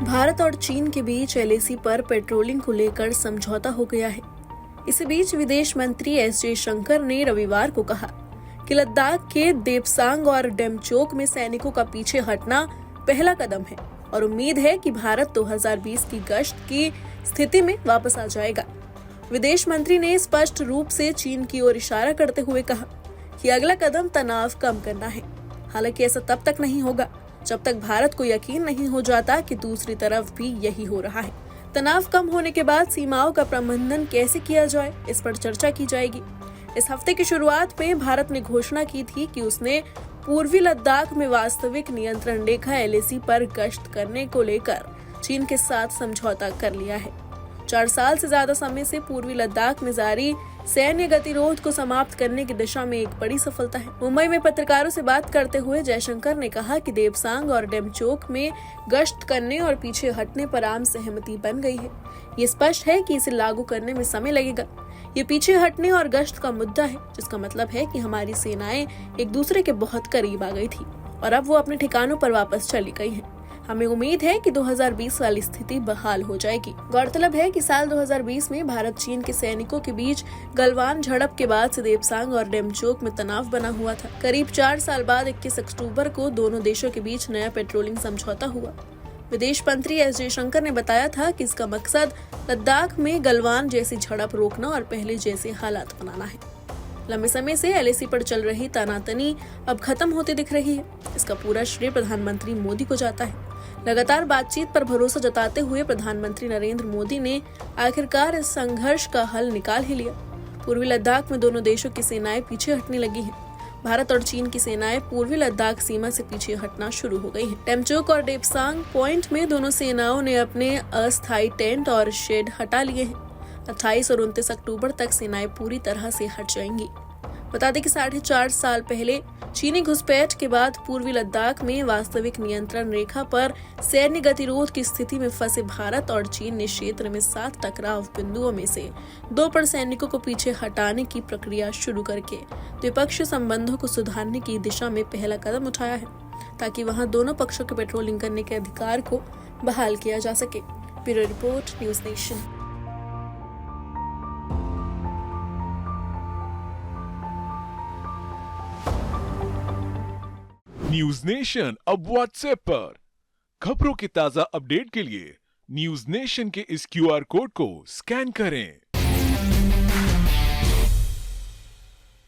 भारत और चीन के बीच एलएसी पर पेट्रोलिंग को लेकर समझौता हो गया है। इसी बीच विदेश मंत्री एस जयशंकर ने रविवार को कहा कि लद्दाख के देपसांग और डेमचोक में सैनिकों का पीछे हटना पहला कदम है और उम्मीद है कि भारत 2020 की गश्त की स्थिति में वापस आ जाएगा। विदेश मंत्री ने स्पष्ट रूप से चीन की ओर इशारा करते हुए कहा कि अगला कदम तनाव कम करना है। हालांकि ऐसा तब तक नहीं होगा जब तक भारत को यकीन नहीं हो जाता कि दूसरी तरफ भी यही हो रहा है। तनाव कम होने के बाद सीमाओं का प्रबंधन कैसे किया जाए, इस पर चर्चा की जाएगी। इस हफ्ते की शुरुआत में भारत ने घोषणा की थी कि उसने पूर्वी लद्दाख में वास्तविक नियंत्रण रेखा एलएसी पर गश्त करने को लेकर चीन के साथ समझौता कर लिया है। 4 साल से ज्यादा समय से पूर्वी लद्दाख में जारी सैन्य गतिरोध को समाप्त करने की दिशा में एक बड़ी सफलता है। मुंबई में पत्रकारों से बात करते हुए जयशंकर ने कहा कि देपसांग और डेमचोक में गश्त करने और पीछे हटने पर आम सहमति बन गई है। ये स्पष्ट है कि इसे लागू करने में समय लगेगा। ये पीछे हटने और गश्त का मुद्दा है, जिसका मतलब है कि हमारी सेनाएं एक दूसरे के बहुत करीब आ गई थी और अब वो अपने ठिकानों पर वापस चली गई हैं। हमें उम्मीद है कि 2020 वाली स्थिति बहाल हो जाएगी। गौरतलब है कि साल 2020 में भारत चीन के सैनिकों के बीच गलवान झड़प के बाद से देपसांग और डेमचोक में तनाव बना हुआ था। करीब 4 साल बाद 21 अक्टूबर को दोनों देशों के बीच नया पेट्रोलिंग समझौता हुआ। विदेश मंत्री एस जयशंकर ने बताया था कि इसका मकसद लद्दाख में गलवान जैसी झड़प रोकना और पहले जैसे हालात बनाना है। लंबे समय से एलएसी पर चल रही तनातनी अब खत्म होती दिख रही है। इसका पूरा श्रेय प्रधानमंत्री मोदी को जाता है। लगातार बातचीत पर भरोसा जताते हुए प्रधानमंत्री नरेंद्र मोदी ने आखिरकार इस संघर्ष का हल निकाल ही लिया। पूर्वी लद्दाख में दोनों देशों की सेनाएं पीछे हटने लगी हैं। भारत और चीन की सेनाएं पूर्वी लद्दाख सीमा से पीछे हटना शुरू हो गई हैं। डेमचोक और डेपसांग पॉइंट में दोनों सेनाओं ने अपने अस्थायी टेंट और शेड हटा लिए हैं। 28 और 29 अक्टूबर तक सेनाएं पूरी तरह से हट जाएंगी। बता दें कि 4.5 साल पहले चीनी घुसपैठ के बाद पूर्वी लद्दाख में वास्तविक नियंत्रण रेखा पर सैन्य गतिरोध की स्थिति में फंसे भारत और चीन ने क्षेत्र में 7 टकराव बिंदुओं में से 2 पर सैनिकों को पीछे हटाने की प्रक्रिया शुरू करके द्विपक्षीय संबंधों को सुधारने की दिशा में पहला कदम उठाया है, ताकि वहां दोनों पक्षों के पेट्रोलिंग करने के अधिकार को बहाल किया जा सके। Bureau report, news nation. News nation अब व्हाट्सएप पर खबरों के ताजा अपडेट के लिए न्यूज नेशन के इस क्यूआर कोड को स्कैन करें।